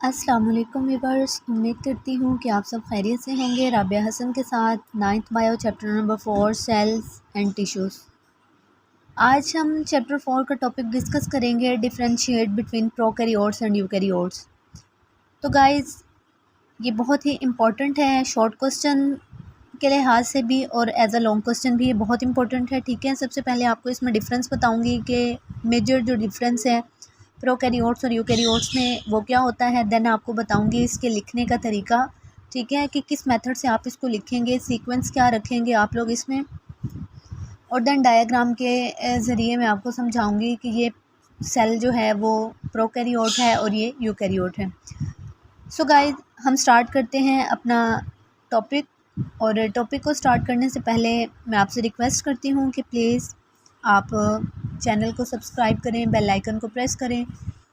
अस्सलाम वालेकुम व्यूअर्स, उम्मीद करती हूँ कि आप सब खैरियत से होंगे। राबिया हसन के साथ 9th bio chapter number 4 cells and tissues. आज हम चैप्टर 4 का टॉपिक डिस्कस करेंगे, differentiate between prokaryotes and eukaryotes. तो गाइस, ये बहुत ही इम्पॉर्टेंट है, शॉर्ट क्वेश्चन के लिहाज से भी और एज अ लॉन्ग क्वेश्चन भी ये बहुत इंपॉर्टेंट है। ठीक है, सबसे पहले आपको इसमें डिफरेंस बताऊँगी कि मेजर जो डिफरेंस है प्रोकैरियोट्स और यूकैरियोट्स में वो क्या होता है। देन आपको बताऊंगी इसके लिखने का तरीका, ठीक है, कि किस मेथड से आप इसको लिखेंगे, सीक्वेंस क्या रखेंगे आप लोग इसमें, और देन डायग्राम के ज़रिए मैं आपको समझाऊंगी कि ये सेल जो है वो प्रोकैरियोट है और ये यूकैरियोट है। सो गाइस, हम स्टार्ट करते हैं अपना टॉपिक। और टॉपिक को स्टार्ट करने से पहले मैं आपसे रिक्वेस्ट करती हूँ कि प्लीज़ आप चैनल को सब्सक्राइब करें, बेल आइकन को प्रेस करें,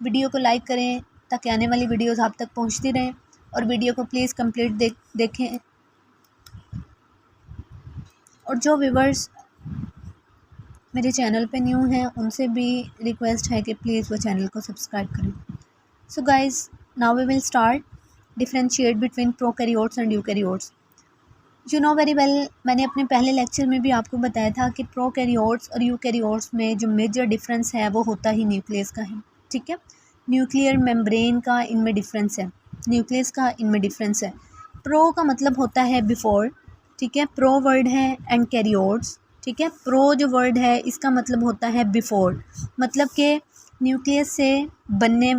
वीडियो को लाइक करें ताकि आने वाली वीडियोस आप तक पहुंचती रहें, और वीडियो को प्लीज़ कंप्लीट देखें। और जो व्यूवर्स मेरे चैनल पे न्यू हैं उनसे भी रिक्वेस्ट है कि प्लीज़ वो चैनल को सब्सक्राइब करें। So guys, now we will start differentiate between prokaryotes and eukaryotes. You know very well, मैंने अपने पहले लेक्चर में भी आपको बताया था कि प्रोकैरियोट्स और यूकैरियोट्स में जो मेजर डिफरेंस है वो होता ही न्यूक्लियस का है। ठीक है, न्यूक्लियर मेम्ब्रेन का इनमें डिफरेंस है, न्यूक्लियस का इनमें डिफरेंस है। प्रो का मतलब होता है बिफोर, ठीक है, प्रो वर्ड है, एंड कैरियोट्स, ठीक है, प्रो जो वर्ड है इसका मतलब होता है बिफोर, मतलब कि न्यूक्लियस से बनने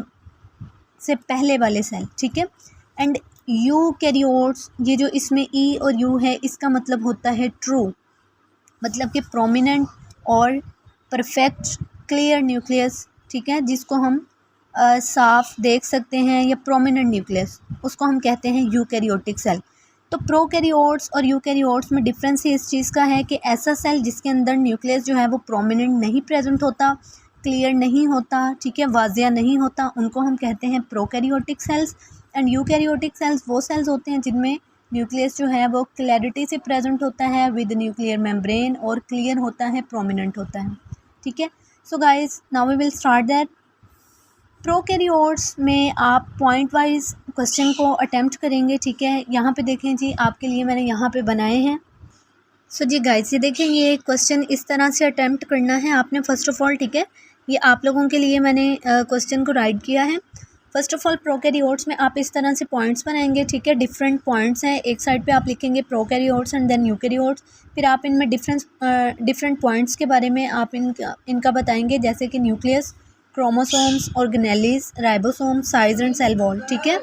से पहले वाले सेल। ठीक है, एंड यूकैरियोट्स, ये जो इसमें ई और यू है इसका मतलब होता है ट्रू, मतलब कि प्रोमिनेंट और परफेक्ट क्लियर न्यूक्लियस, ठीक है, जिसको हम साफ देख सकते हैं, या प्रोमिनेंट न्यूक्लियस, उसको हम कहते हैं यूकैरियोटिक सेल। तो प्रोकैरियोट्स और यूकैरियोट्स में डिफरेंस ही इस चीज़ का है कि ऐसा सेल जिसके अंदर न्यूक्लियस जो है वो प्रोमिनेंट नहीं प्रेजेंट होता, क्लियर नहीं होता, ठीक है, वाजिया नहीं होता, उनको हम कहते हैं prokaryotic cells. And eukaryotic sales वो सेल्स होते हैं जिनमें न्यूक्लियस जो है वो क्लैरिटी से प्रेजेंट होता है विद न्यूक्लियर मेम्ब्रेन, और क्लियर होता है, प्रोमिनेंट होता है। ठीक है, so guys, now we will start that. Prokaryotes में आप पॉइंट वाइज क्वेश्चन को अटेम्प्ट करेंगे। ठीक है, यहाँ पे देखें जी, आपके लिए मैंने यहाँ पे बनाए हैं। सो जी गाइस, ये देखें, ये क्वेश्चन इस तरह से अटेम्प्ट करना है आपने फर्स्ट ऑफ ऑल। ठीक है, ये आप लोगों के लिए मैंने क्वेश्चन को राइट किया है। फर्स्ट ऑफ ऑल प्रोकैरियोट्स में आप इस तरह से पॉइंट्स बनाएंगे। ठीक है, डिफरेंट पॉइंट्स हैं, एक साइड पे आप लिखेंगे प्रोकैरियोट्स एंड देन यूकैरियोट्स, फिर आप इनमें डिफरेंट पॉइंट्स के बारे में आप इनका बताएंगे, जैसे कि nucleus, chromosomes, organelles, ribosome, size and cell wall. ठीक है,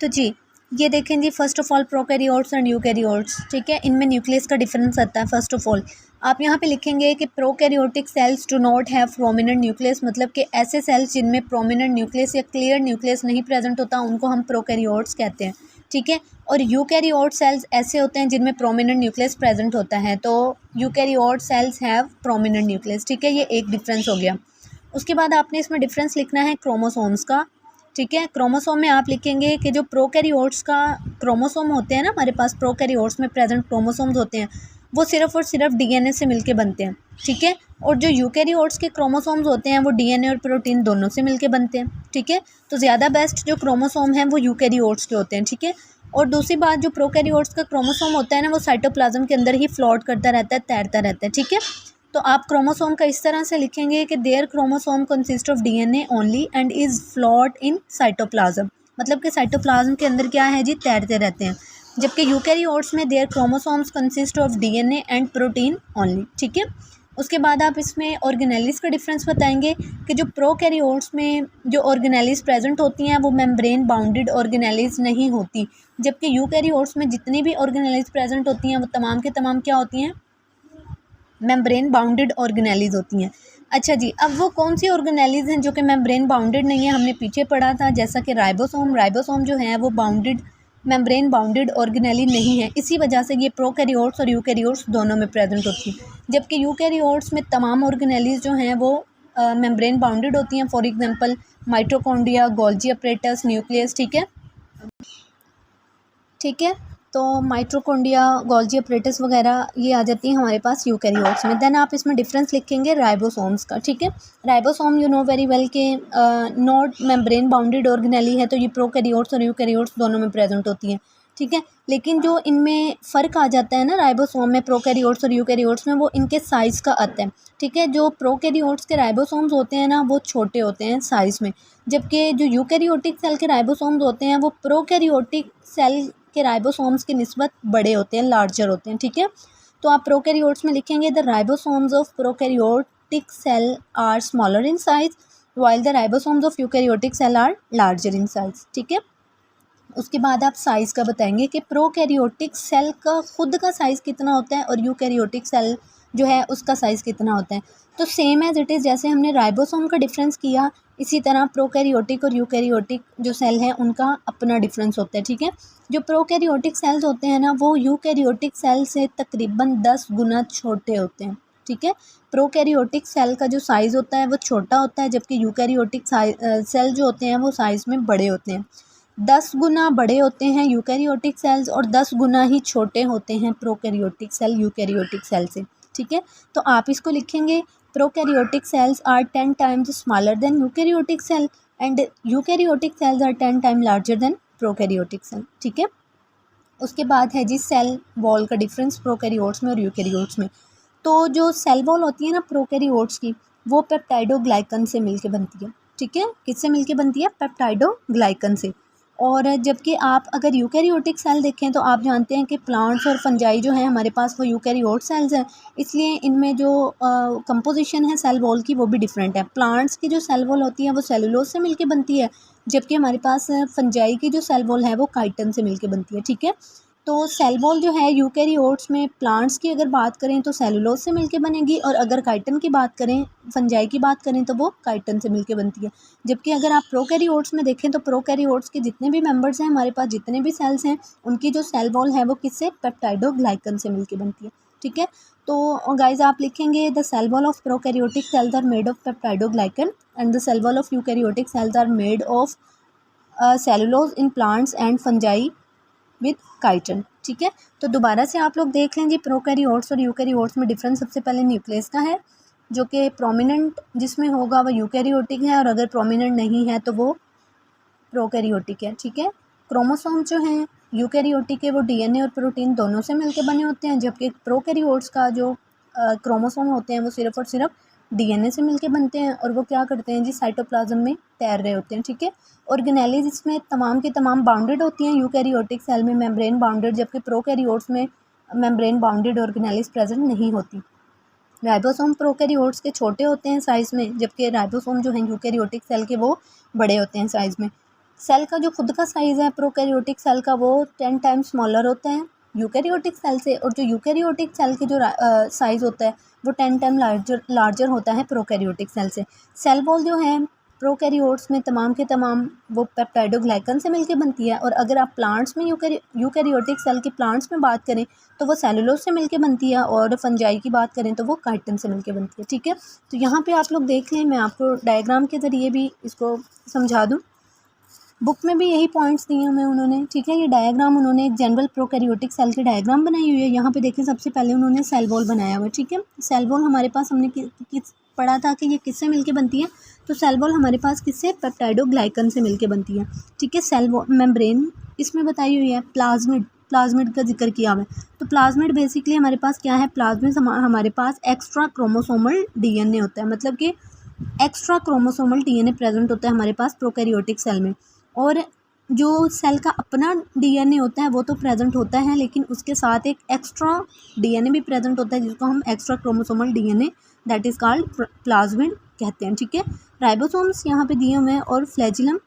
तो जी ये देखें जी, first of all prokaryotes and eukaryotes, ठीक है, इनमें न्यूक्लियस का डिफरेंस आता है। फर्स्ट ऑफ ऑल आप यहाँ पे लिखेंगे कि prokaryotic cells do not have prominent nucleus, मतलब कि ऐसे सेल्स जिनमें प्रोमिनेंट न्यूक्लियस या क्लियर न्यूक्लियस नहीं प्रेजेंट होता उनको हम प्रोकैरियोट्स कहते हैं। ठीक है, और यूकैरियोट सेल्स ऐसे होते हैं जिनमें प्रोमिनेंट न्यूक्लियस प्रेजेंट होता है, तो eukaryote cells have prominent nucleus. ठीक है, ये एक डिफरेंस हो गया। उसके बाद आपने इसमें डिफरेंस लिखना है क्रोमोसोम्स का। ठीक है, क्रोमोसोम में आप लिखेंगे कि जो प्रोकैरियोट्स का क्रोमोसोम होते हैं ना, हमारे पास प्रोकैरियोट्स में प्रेजेंट क्रोमोसोम्स होते हैं, वो सिर्फ और सिर्फ डीएनए से मिलके बनते हैं। ठीक है, और जो यूकैरियोट्स के क्रोमोसोम्स होते हैं वो डीएनए और प्रोटीन दोनों से मिलके बनते हैं। ठीक है, तो ज़्यादा बेस्ट जो क्रोमोसोम हैं वो यूकैरियोट्स के होते हैं। ठीक है, और दूसरी बात, जो प्रोकैरियोट्स का क्रोमोसोम होता है ना, वो साइटोप्लाज्म के अंदर ही फ्लोट करता रहता है, तैरता रहता है। ठीक है, तो आप क्रोमोसोम का इस तरह से लिखेंगे कि their chromosome consist of DNA only and is float in cytoplasm, मतलब कि साइटोप्लाज्म के अंदर क्या है जी, तैरते रहते हैं। जबकि यूकैरियोट्स में their chromosomes consist of DNA and protein only. ठीक है, उसके बाद आप इसमें ऑर्गेनेलिस का डिफरेंस बताएंगे कि जो प्रोकैरियोट्स में जो ऑर्गेनेलिस प्रेजेंट होती हैं वो मेम्ब्रेन बाउंडेड ऑर्गेनेलिस नहीं होती, जबकि यूकैरियोट्स में जितनी भी ऑर्गेनेलिस प्रेजेंट होती हैं वो तमाम के तमाम क्या होती हैं, मेम्ब्रेन बाउंडेड ऑर्गेनेलिज होती हैं। अच्छा जी, अब वो कौन सी ऑर्गेनेलिज हैं जो कि मेम्ब्रेन बाउंडेड नहीं है, हमने पीछे पढ़ा था, जैसा कि राइबोसोम जो है वो बाउंडेड, मेम्ब्रेन बाउंडेड ऑर्गेनेली नहीं है, इसी वजह से ये प्रोकैरियोट्स और यूकैरियोट्स दोनों में प्रेजेंट होती है। जबकि यूकैरियोट्स में तमाम ऑर्गेनेलिज जो हैं वो मेम्ब्रेन बाउंडेड होती हैं, for example mitochondria, Golgi apparatus, nucleus. ठीक है, ठीक है, तो माइटोकॉन्ड्रिया, गोल्जी अपरेटस वगैरह ये आ जाती हैं हमारे पास यूकैरियोट्स में। देन आप इसमें डिफरेंस लिखेंगे राइबोसोम्स का, ठीक है। Ribosome you know very well के नॉट मेम्ब्रेन बाउंडेड ऑर्गेनेली है, तो ये प्रोकैरियोट्स और यूकैरियोट्स दोनों में प्रेजेंट होती हैं, ठीक है। लेकिन जो इनमें फ़र्क आ जाता है ना राइबोसोम में, प्रोकैरियोट्स और यूकैरियोट्स में, वो इनके साइज़ का आता है, ठीक है। जो प्रोकैरियोट्स के राइबोसोम्स होते हैं ना, वो छोटे होते हैं साइज़ में, जबकि जो यूकैरियोटिक सेल के राइबोसोम्स होते हैं वो प्रोकैरियोटिक सेल के राइबोसोम्स की निस्बत बड़े होते हैं, लार्जर होते हैं, ठीक है। तो आप प्रोकैरियोट्स में लिखेंगे the ribosomes of prokaryotic cell are smaller in size while the ribosomes of eukaryotic cell are larger in size, ठीक है। उसके बाद आप साइज़ का बताएंगे कि प्रोकैरियोटिक सेल का खुद का साइज़ कितना होता है और यूकैरियोटिक सेल जो है उसका साइज़ कितना होता है। तो सेम एज़ इट इज़, जैसे हमने राइबोसोम का डिफरेंस किया, इसी तरह प्रोकैरियोटिक और यूकैरियोटिक जो सेल हैं उनका अपना डिफरेंस होता है, ठीक है। जो प्रोकैरियोटिक सेल्स होते हैं ना, वो यूकैरियोटिक सेल से तकरीबन 10 गुना छोटे होते हैं, ठीक है। प्रोकैरियोटिक सेल का जो साइज़ होता है वो छोटा होता है, जबकि यूकैरियोटिक सेल जो होते हैं वो साइज़ में बड़े होते हैं। 10 गुना बड़े होते हैं यूकैरियोटिक सेल्स और 10 गुना ही छोटे होते हैं प्रोकैरियोटिक सेल यूकैरियोटिक सेल से, ठीक है। तो आप इसको लिखेंगे prokaryotic cells are 10 times smaller than eukaryotic cell and eukaryotic cells are 10 time larger than prokaryotic cell, ठीक है। उसके बाद है जी सेल वॉल का डिफरेंस प्रोकैरियोट्स में और यूकैरियोट्स में। तो जो सेल वॉल होती है ना प्रोकैरियोट्स की, वो पेप्टाइडोग्लाइकन से मिलके बनती है, ठीक है। किससे मिलके बनती है? पेप्टाइडोग्लाइकन से। और जबकि आप अगर यूकैरियोटिक सेल देखें तो आप जानते हैं कि प्लांट्स और फंजाई जो हैं हमारे पास वो यूकैरियोट सेल्स हैं, इसलिए इनमें जो कंपोजिशन है सेल वॉल की वो भी डिफरेंट है। प्लांट्स की जो सेल वॉल होती है वो सेलुलोज से मिलके बनती है, जबकि हमारे पास फंजाई की जो सेल वॉल है वो काइटन से मिलके बनती है, ठीक है। तो सेल वॉल जो है यूकैरियोट्स में प्लांट्स की अगर बात करें तो सेलुलोज से मिलके बनेगी, और अगर काइटन की बात करें, फंजाई की बात करें, तो वो काइटन से मिलके बनती है। जबकि अगर आप प्रोकैरियोट्स में देखें तो प्रोकैरियोट्स के जितने भी मेंबर्स हैं हमारे पास, जितने भी सेल्स हैं, उनकी जो सेल वॉल है वो किससे? पेप्टाइडोग्लाइकन से मिलके बनती है, ठीक है। तो गाइज आप लिखेंगे the cell wall of prokaryotic cells are made of peptidoglycan and the cell wall of eukaryotic cells are made of cellulose in plants and fungi with chitin, ठीक है। तो दोबारा से आप लोग देख लें जी, प्रोकैरियोट्स और यूकैरियोट्स में डिफरेंस सबसे पहले न्यूक्लियस का है, जो कि प्रोमिनेंट जिसमें होगा वो यूकैरियोटिक है, और अगर प्रोमिनेंट नहीं है तो वो प्रोकैरियोटिक है, ठीक है। क्रोमोसोम जो हैं यूकैरियोटिक है वो डीएनए और प्रोटीन दोनों से मिलकर बने होते हैं, जबकि प्रोकैरियोट्स का जो क्रोमोसोम होते हैं वो सिर्फ और सिर्फ डीएनए से मिलके बनते हैं, और वो क्या करते हैं जी, साइटोप्लाज्म में तैर रहे होते हैं, ठीक है। ऑर्गेनेलीज इसमें तमाम की तमाम बाउंडेड होती हैं, यूकैरियोटिक सेल में मेम्ब्रेन बाउंडेड, जबकि प्रोकैरियोट्स में मेम्ब्रेन बाउंडेड ऑर्गेनेलीज प्रेजेंट नहीं होती। राइबोसोम प्रोकैरियोट्स के छोटे होते हैं साइज़ में, जबकि राइबोसोम जो हैं यूकैरियोटिक सेल के वो बड़े होते हैं साइज़ में। सेल का जो खुद का साइज़ है प्रोकैरियोटिक सेल का वो 10 टाइम्स स्मॉलर होता है यूकैरियोटिक सेल से, और जो यूकैरियोटिक सेल के जो साइज़ होता है वो 10 टाइम लार्जर होता है प्रोकैरियोटिक सेल से। सेल वॉल जो है प्रोकैरियोट्स में तमाम के तमाम वो पेप्टाइडोग्लाइकन से मिलके बनती है, और अगर आप प्लांट्स में यूकैरियोटिक सेल की प्लांट्स में बात करें तो वो सेलुलोज से मिलके बनती है, और फंजाई की बात करें तो वो काइटन से मिलके बनती है, ठीक है। तो यहाँ पे आप लोग देख लें, मैं आपको डायग्राम के ज़रिए भी इसको समझा दूँ। बुक में भी यही पॉइंट्स दिए हुए हैं उन्होंने, ठीक है। ये डायग्राम उन्होंने एक जनरल प्रोकैरियोटिक सेल की डायग्राम बनाई हुई है। यहाँ पे देखिए सबसे पहले उन्होंने सेल वॉल बनाया हुआ है, ठीक है। सेल वॉल हमारे पास हमने किस पढ़ा था कि ये किससे मिलके बनती है, तो सेल वॉल हमारे पास किससे? पेप्टाइडोग्लाइकन से मिलके बनती है, ठीक है। सेल मेम्ब्रेन इसमें बताई हुई है, प्लाज्मिड का जिक्र किया हुआ है। तो प्लाज्मिड बेसिकली हमारे पास क्या है? प्लाज्मिड हमारे पास एक्स्ट्रा क्रोमोसोमल डीएनए होता है, मतलब कि एक्स्ट्रा क्रोमोसोमल डीएनए प्रेजेंट होता है हमारे पास प्रोकैरियोटिक सेल में। और जो सेल का अपना डीएनए होता है वो तो प्रेजेंट होता है, लेकिन उसके साथ एक एक्स्ट्रा डीएनए भी प्रेजेंट होता है जिसको हम extra chromosomal DNA that is called plasmid कहते हैं, ठीक है। राइबोसोम्स यहाँ पे दिए हुए हैं, और फ्लैजिलम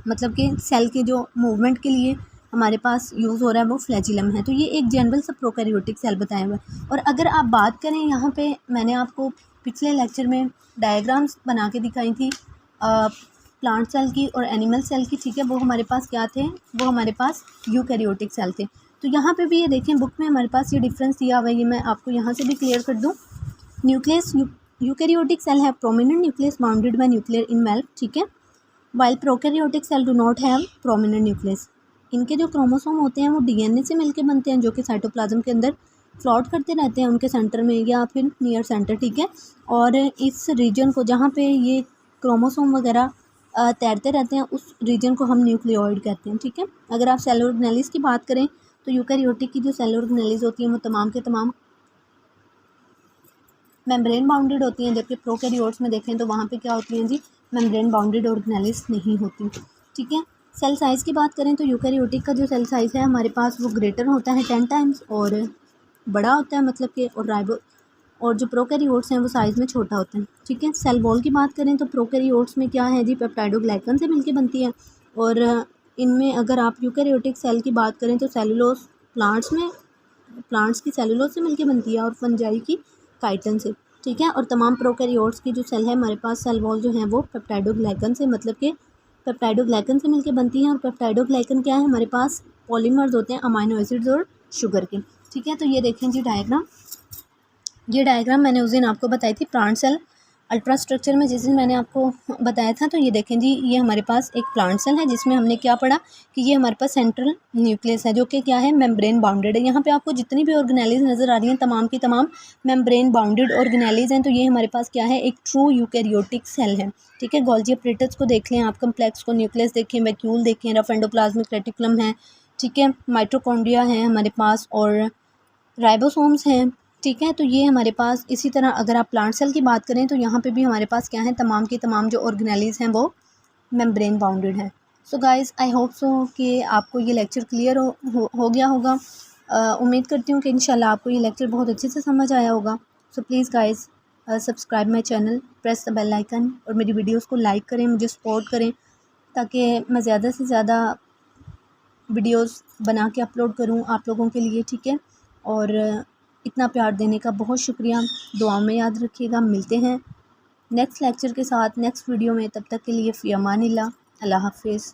मतलब कि सेल के जो मूवमेंट के लिए हमारे पास यूज़ हो रहा है वो फ्लैजिलम है। तो ये एक जनरल सा प्रोकैरियोटिक सेल बताया हुआ है। और अगर आप बात करें यहाँ पे, मैंने आपको पिछले लेक्चर में डायग्राम्स बना के दिखाई थी प्लांट सेल की और एनिमल सेल की, ठीक है। वो हमारे पास क्या थे? वो हमारे पास यूकैरियोटिक सेल थे। तो यहाँ पे भी ये देखें, बुक में हमारे पास ये डिफरेंस दिया हुआ है, ये मैं आपको यहाँ से भी क्लियर कर दूँ। न्यूक्लियस यूकैरियोटिक सेल है prominent nucleus bounded by nuclear envelope, ठीक है, while prokaryotic cell do not have prominent nucleus. इनके जो क्रोमोसोम होते हैं वो डीएनए से मिलके बनते हैं, जो कि साइटोप्लाज्म के अंदर फ्लॉट करते रहते हैं उनके सेंटर में या फिर नियर सेंटर, ठीक है। और इस रीजन को जहाँ पे ये क्रोमोसोम वगैरह तैरते रहते हैं उस रीजन को हम न्यूक्लियोइड कहते हैं, ठीक है। अगर आप सेल ऑर्गेनेलिस की बात करें तो यूकेरियोटिक की जो सेल ऑर्गेनेलिस होती हैं वो तमाम के तमाम मेम्ब्रेन बाउंडेड होती हैं, जबकि प्रोकैरियोट्स में देखें तो वहाँ पे क्या होती हैं जी, मेम्ब्रेन बाउंडेड ऑर्गेनेलिस नहीं होती, ठीक है। सेल साइज़ की बात करें तो यूकेरियोटिक का जो सेल साइज़ है हमारे पास वो ग्रेटर होता है 10 टाइम्स और बड़ा होता है, मतलब कि और जो प्रोकैरियोट्स हैं वो साइज़ में छोटा होता है, ठीक है। सेल वॉल की बात करें तो प्रोकैरियोट्स में क्या है जी, पेप्टाइडोग्लाइकन से मिलके बनती है। और इनमें अगर आप यूकेरियोटिक सेल की बात करें तो सेलुलोज प्लांट्स की सेलुलोज से मिलके बनती है और फंजाई की काइटिन से, ठीक है। और तमाम प्रोकैरियोट्स की जो सेल है हमारे पास सेल वॉल जो है वो पेप्टाइडोग्लाइकन से, मतलब कि पेप्टाइडोग्लाइकन से मिलके बनती है। और पेप्टाइडोग्लाइकन क्या है, हमारे पास पॉलीमर्स होते हैं अमाइनो एसिड्स और शुगर के, ठीक है। तो ये देखें जी डायग्राम, ये डायग्राम मैंने उस दिन आपको बताई थी प्लांट सेल अल्ट्रा स्ट्रक्चर में, जिस दिन मैंने आपको बताया था। तो ये देखें जी, ये हमारे पास एक प्लांट सेल है जिसमें हमने क्या पढ़ा कि ये हमारे पास सेंट्रल न्यूक्लियस है जो कि क्या है, मेम्ब्रेन बाउंडेड है। यहाँ पे आपको जितनी भी ऑर्गेनेलिज नज़र आ रही हैं तमाम की तमाम मेम्ब्रेन बाउंडेड ऑर्गेनेलिज हैं। तो ये हमारे पास क्या है, एक ट्रू यूकेरियोटिक सेल है, ठीक है। गोल्जी अपरेटस को देख लें आप, कम्प्लेक्स को, न्यूक्लियस देखें, वैक्यूल देखें, रफ एंडोप्लाज्मिक रेटिकुलम है, ठीक है, माइटोकॉन्ड्रिया है हमारे पास और राइबोसोम्स हैं, ठीक है। तो ये हमारे पास इसी तरह अगर आप प्लांट सेल की बात करें तो यहाँ पे भी हमारे पास क्या है, तमाम की तमाम जो ऑर्गेनेलिज हैं वो मेम्ब्रेन बाउंडेड है। So guys I hope so कि आपको ये लेक्चर क्लियर हो गया होगा। उम्मीद करती हूँ कि इंशाल्लाह आपको ये लेक्चर बहुत अच्छे से समझ आया होगा। So please guys subscribe my channel, press the bell icon और मेरी वीडियोज़ को लाइक करें, मुझे सपोर्ट करें ताकि मैं ज़्यादा से ज़्यादा वीडियोस बना के अपलोड करूं आप लोगों के लिए, ठीक है। और इतना प्यार देने का बहुत शुक्रिया, दुआ में याद रखिएगा। मिलते हैं नेक्स्ट लेक्चर के साथ नेक्स्ट वीडियो में, तब तक के लिए फ़ी अमानिल्लाह, अल्लाह हाफ़िज़।